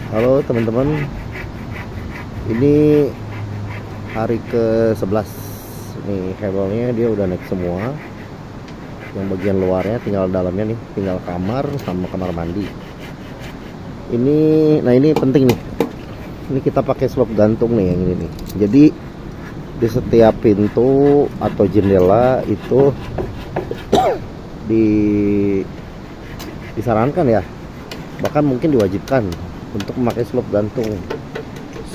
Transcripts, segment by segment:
Halo teman-teman, ini hari ke-11. Nih hebelnya dia udah naik semua. Yang bagian luarnya tinggal dalamnya nih, tinggal kamar sama kamar mandi. Ini penting nih. Ini kita pakai slop gantung nih yang ini nih. Jadi di setiap pintu atau jendela itu di disarankan ya, bahkan mungkin diwajibkan untuk memakai slop gantung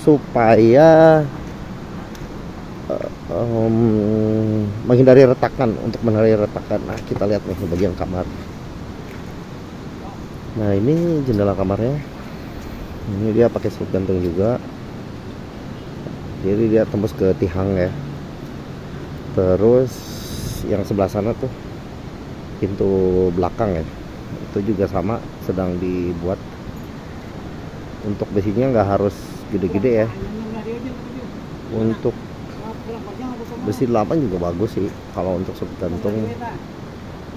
supaya menghindari retakan. Untuk menghindari retakan, nah kita lihat nih di bagian kamar. Nah ini jendela kamarnya, ini dia pakai slop gantung juga, jadi dia tembus ke tihang ya. Terus yang sebelah sana tuh pintu belakang ya, itu juga sama, sedang dibuat. Untuk besinya nggak harus gede-gede ya, untuk besi 8 juga bagus sih kalau untuk slop gantung.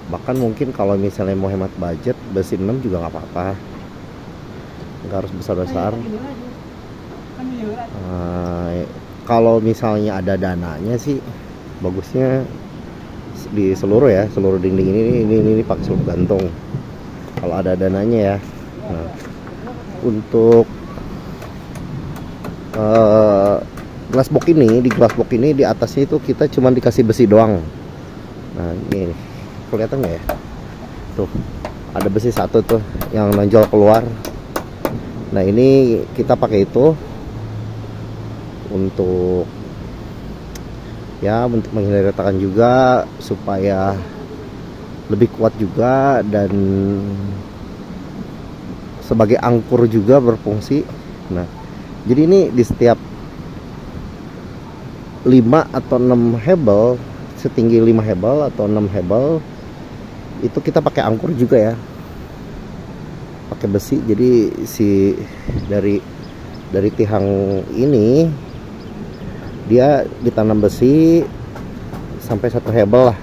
Bahkan mungkin kalau misalnya mau hemat budget, besi 6 juga nggak apa-apa, nggak harus besar-besar. Kalau misalnya ada dananya sih bagusnya di seluruh ya, seluruh dinding ini pakai slop gantung kalau ada dananya ya. Nah, untuk glassbox ini, di glassbox ini di atasnya itu kita cuma dikasih besi doang. Nah ini kelihatan nggak ya, tuh ada besi satu tuh yang nonjol keluar. Nah ini kita pakai itu untuk ya, untuk menghindari retakan juga, supaya lebih kuat juga, dan sebagai angkur juga berfungsi. Nah jadi ini di setiap 5 atau 6 hebel, setinggi 5 hebel atau 6 hebel itu kita pakai angkur juga ya, pakai besi. Jadi dari tihang ini dia ditanam besi sampai 1 hebel lah,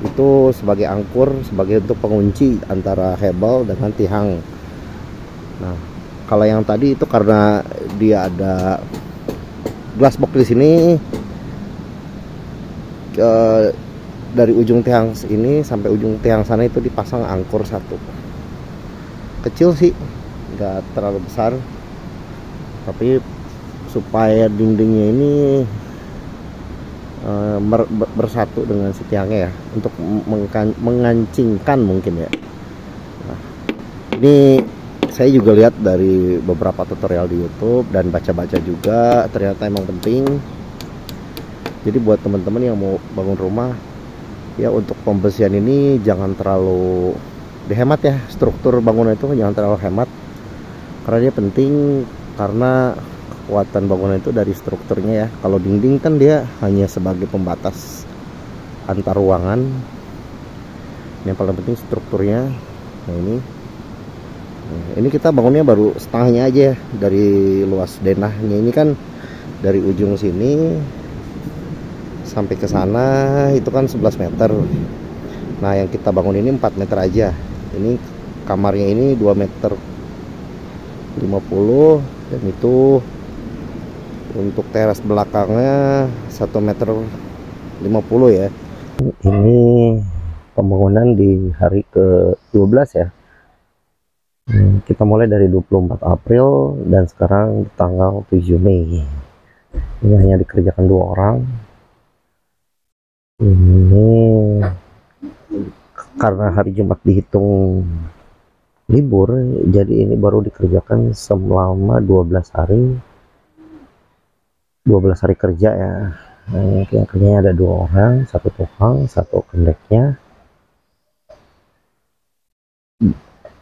itu sebagai angkur, sebagai untuk pengunci antara hebel dengan tihang. Nah kalau yang tadi itu karena dia ada glassbox di sini, dari ujung tiang ini sampai ujung tiang sana itu dipasang angkur satu, kecil sih, nggak terlalu besar, tapi supaya dindingnya ini bersatu dengan si tiangnya ya, untuk mengancingkan mungkin ya. Nah, ini saya juga lihat dari beberapa tutorial di YouTube dan baca-baca juga, ternyata emang penting. Jadi buat teman-teman yang mau bangun rumah ya, untuk pembersihan ini jangan terlalu dihemat ya, struktur bangunan itu jangan terlalu hemat, karena dia penting, karena kekuatan bangunan itu dari strukturnya ya. Kalau dinding kan dia hanya sebagai pembatas antar ruangan, yang paling penting strukturnya. Nah ini kita bangunnya baru setengahnya aja ya, dari luas denahnya ini kan dari ujung sini sampai ke sana itu kan 11 meter. Nah yang kita bangun ini 4 meter aja. Ini kamarnya ini 2 meter 50, dan itu untuk teras belakangnya 1 meter 50 ya. Ini pembangunan di hari ke-12 ya. Kita mulai dari 24 April dan sekarang tanggal 7 Mei. Ini hanya dikerjakan 2 orang. Ini karena hari Jumat dihitung libur, jadi ini baru dikerjakan selama 12 hari kerja ya. Nah, yang kerjanya ada 2 orang, 1 tukang, 1 kendeknya.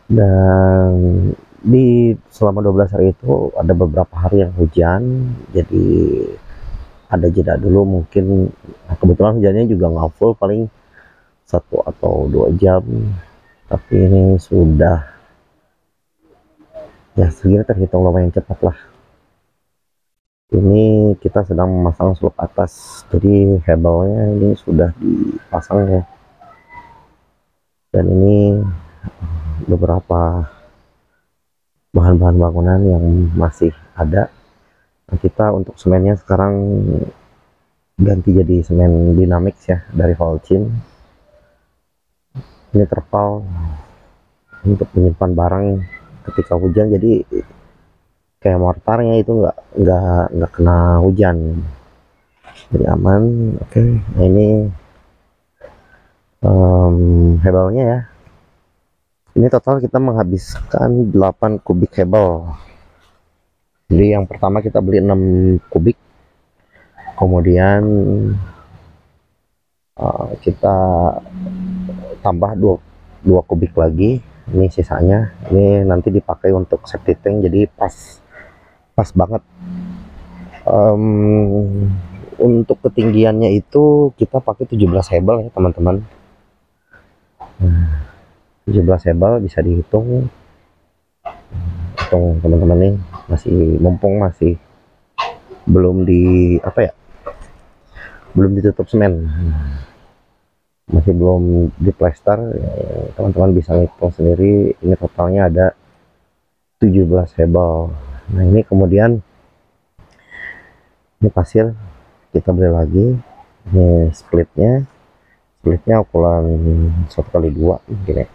Dan selama 12 hari itu ada beberapa hari yang hujan, jadi ada jeda dulu mungkin. Nah, kebetulan hujannya juga nggak full, paling 1 atau 2 jam, tapi ini sudah ya segini, terhitung lumayan cepat lah. Ini kita sedang memasang slop atas, jadi hebelnya ini sudah dipasang ya, dan ini beberapa bahan bahan-bahan bangunan yang masih ada. Nah, kita untuk semennya sekarang ganti jadi semen Dynamix ya, dari Holcim. Ini terpal untuk menyimpan barang ketika hujan, jadi kayak mortarnya itu nggak kena hujan, jadi aman. Oke, nah ini hebelnya ya. Ini total kita menghabiskan 8 kubik hebel. Jadi yang pertama kita beli 6 kubik, kemudian kita tambah 2 kubik lagi. Ini sisanya, ini nanti dipakai untuk septic tank, jadi pas banget. Untuk ketinggiannya itu kita pakai 17 hebel ya teman-teman. 17 hebel bisa dihitung. Hitung teman-teman nih, mumpung masih belum belum ditutup semen, masih belum diplester ya, teman-teman bisa ngitung sendiri. Ini totalnya ada 17 hebel. Nah ini kemudian ini pasir kita beli lagi. Ini splitnya ukuran 1x2 gini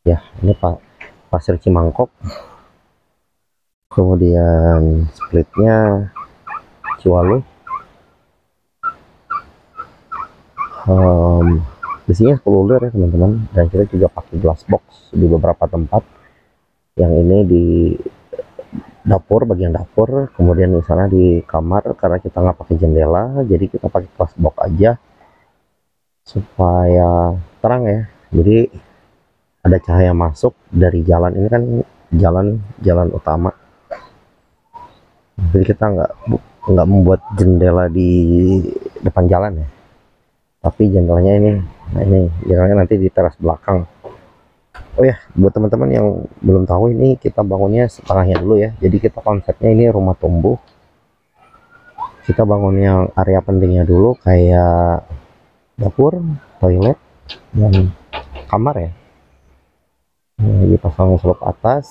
ya. Ini pasir Cimangkok, kemudian splitnya Ciwaluh. Besinya 10 lir ya teman-teman, dan kita juga pakai glass box di beberapa tempat. Yang ini di dapur, bagian dapur, kemudian misalnya di kamar karena kita nggak pakai jendela, jadi kita pakai glass box aja supaya terang ya. Jadi ada cahaya masuk dari jalan, ini kan jalan utama, jadi kita nggak membuat jendela di depan jalan ya, tapi jendelanya ini. Nah ini jendelanya nanti di teras belakang. Oh ya, buat teman-teman yang belum tahu, ini kita bangunnya setengahnya dulu ya. Jadi kita konsepnya ini rumah tumbuh, kita bangun yang area pentingnya dulu kayak dapur, toilet, dan kamar ya. Nah, dipasang slop atas.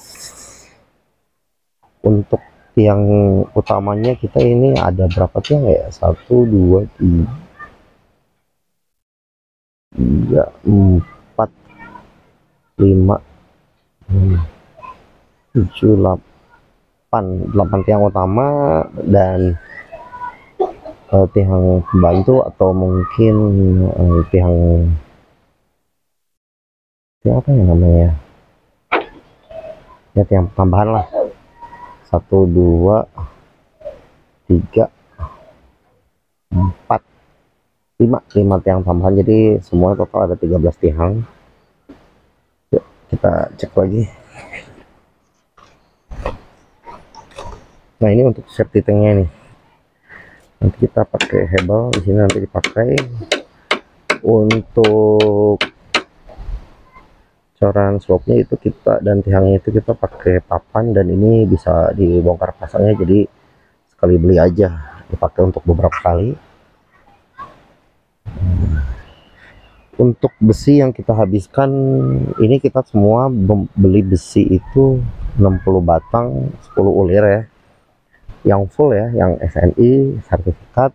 Untuk tiang utamanya kita ini ada berapa tiang ya? 1, 2, 3, 4, 5, 7, 8 tiang utama, dan tiang pembantu atau mungkin tiang apa ya namanya ya, tiang tambahan lah. 1, 2, 3, 4, 5 tiang tambahan, jadi semua total ada 13 tiang. Yuk kita cek lagi. Nah ini untuk safety tanknya nih, nanti kita pakai hebel di sini, nanti dipakai untuk coran slopnya itu kita, dan tiangnya itu kita pakai papan, dan ini bisa dibongkar pasangnya, jadi sekali beli aja dipakai untuk beberapa kali. Untuk besi yang kita habiskan ini, kita semua beli besi itu 60 batang 10 ulir ya, yang full ya, yang SNI sertifikat.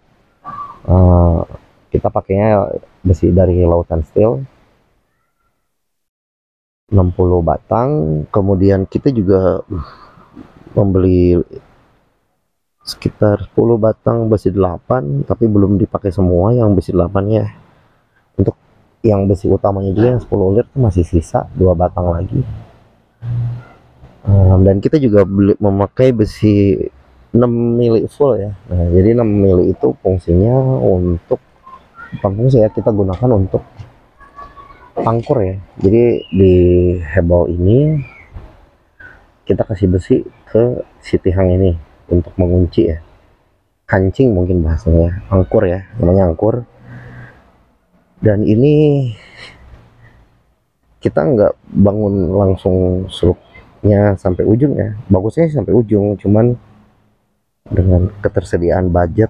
Kita pakainya besi dari Lautan Steel 60 batang. Kemudian kita juga membeli sekitar 10 batang besi 8, tapi belum dipakai semua yang besi 8 ya. Untuk yang besi utamanya juga yang 10 lir itu masih sisa 2 batang lagi. Dan kita juga memakai besi 6 mili full ya. Nah, jadi 6 mili itu fungsinya untuk, bukan fungsi ya, kita gunakan untuk angkur ya. Jadi di hebel ini kita kasih besi ke si tiang ini untuk mengunci ya, kancing mungkin bahasanya, angkur ya, namanya angkur. Dan ini kita nggak bangun langsung suluknya sampai ujung ya, bagusnya sampai ujung, cuman dengan ketersediaan budget,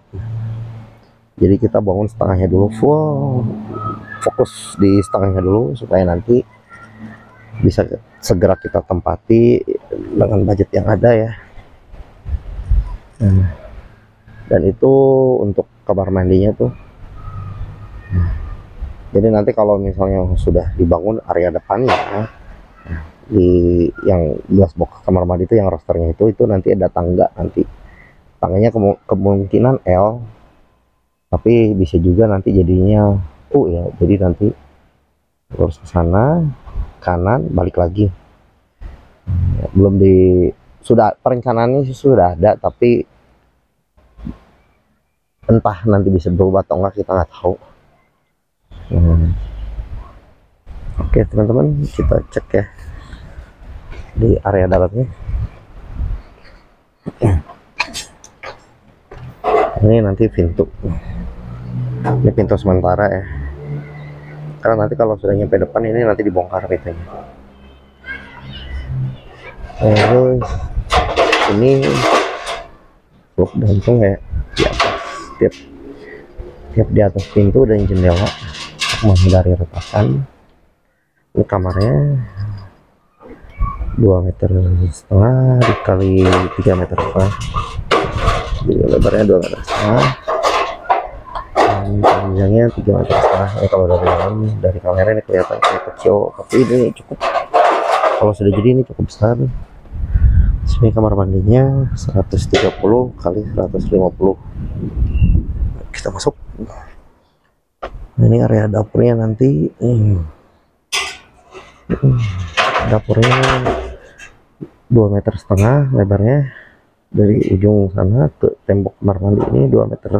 jadi kita bangun setengahnya dulu, full fokus di setengahnya dulu supaya nanti bisa segera kita tempati dengan budget yang ada ya. Dan itu untuk kamar mandinya tuh. Jadi nanti kalau misalnya sudah dibangun area depannya, di yang gelas box kamar mandi itu yang rosternya itu nanti ada tangga, nanti tangganya kemungkinan L, tapi bisa juga nanti jadinya U ya. Jadi nanti terus ke sana kanan balik lagi. Belum sudah perencanaannya sih sudah ada, tapi entah nanti bisa berubah atau enggak, kita nggak tahu. Oke teman-teman, kita cek ya di area dalamnya. Ini nanti pintu, ini pintu sementara ya, karena nanti kalau sudah nyampe depan ini nanti dibongkar pintunya. Terus ini blok gantung ya di atas, tiap di atas pintu dan jendela untuk menghindari retakan. Ini kamarnya 2,5 meter dikali 3,5 meter, jadi lebarnya 2,5 meter dan panjangnya 3,5 meter. Kalau dari dalam, dari kamera ini kelihatan kayak kecil, tapi ini cukup, kalau sudah jadi ini cukup besar. Sini kamar mandinya 130 kali 150. Kita masuk. Nah, ini area dapurnya nanti. Dapurnya 2,5 meter lebarnya, dari ujung sana ke tembok kamar mandi ini 2,5 meter,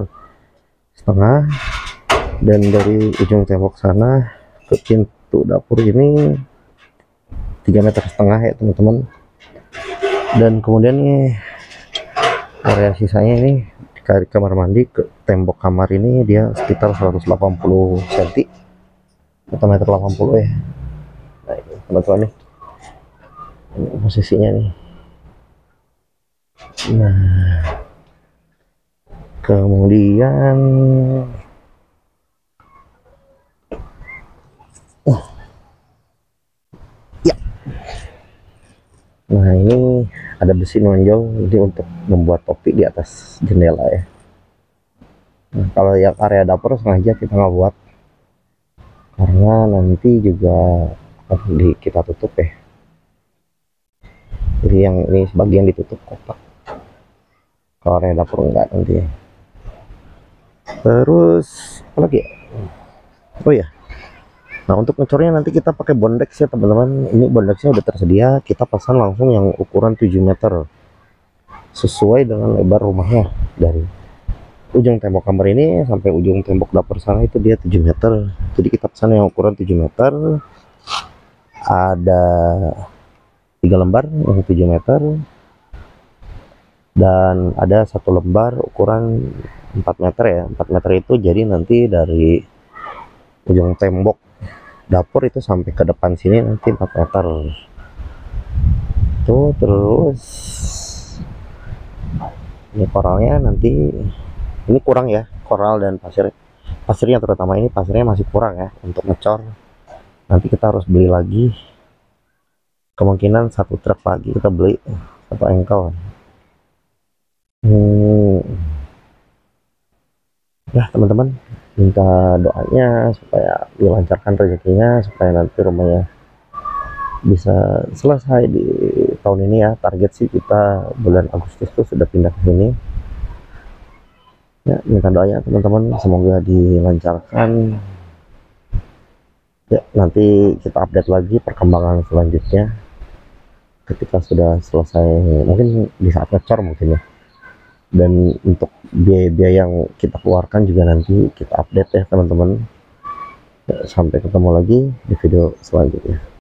dan dari ujung tembok sana ke pintu dapur ini 3,5 meter ya teman-teman. Dan kemudian ini area sisanya ini dari kamar mandi ke tembok kamar ini dia sekitar 180 cm atau meter 80 ya. Nah ini teman-teman nih, ini posisinya nih. Nah kemudian ya, nah ini ada besi nonjol, ini untuk membuat topi di atas jendela ya. Nah, kalau yang area dapur sengaja kita nggak buat karena nanti juga kita tutup ya. Jadi yang ini sebagian ditutup kotak, kalau area dapur enggak nanti. Terus apa lagi ya? Oh ya, nah untuk ngecornya nanti kita pakai bondex ya teman-teman. Ini bondexnya udah tersedia, kita pasang langsung yang ukuran 7 meter sesuai dengan lebar rumahnya. Dari ujung tembok kamar ini sampai ujung tembok dapur sana itu dia 7 meter. Jadi kita pasang yang ukuran 7 meter, ada 3 lembar yang 7 meter, dan ada 1 lembar ukuran 4 meter ya. 4 meter itu jadi nanti dari ujung tembok dapur itu sampai ke depan sini nanti 4 meter tuh. Terus ini koralnya nanti, ini kurang ya, koral dan pasirnya terutama ini pasirnya masih kurang ya untuk ngecor. Nanti kita harus beli lagi, kemungkinan 1 truk lagi kita beli, 1 engkel. Ya teman-teman, minta doanya supaya dilancarkan rezekinya, supaya nanti rumahnya bisa selesai di tahun ini ya. Target sih kita bulan Agustus tuh sudah pindah ke sini ya. Minta doanya teman-teman, semoga dilancarkan ya. Nanti kita update lagi perkembangan selanjutnya ketika sudah selesai, mungkin di saat ngecor mungkin ya. Dan untuk biaya-biaya yang kita keluarkan juga nanti kita update ya teman-teman. Sampai ketemu lagi di video selanjutnya.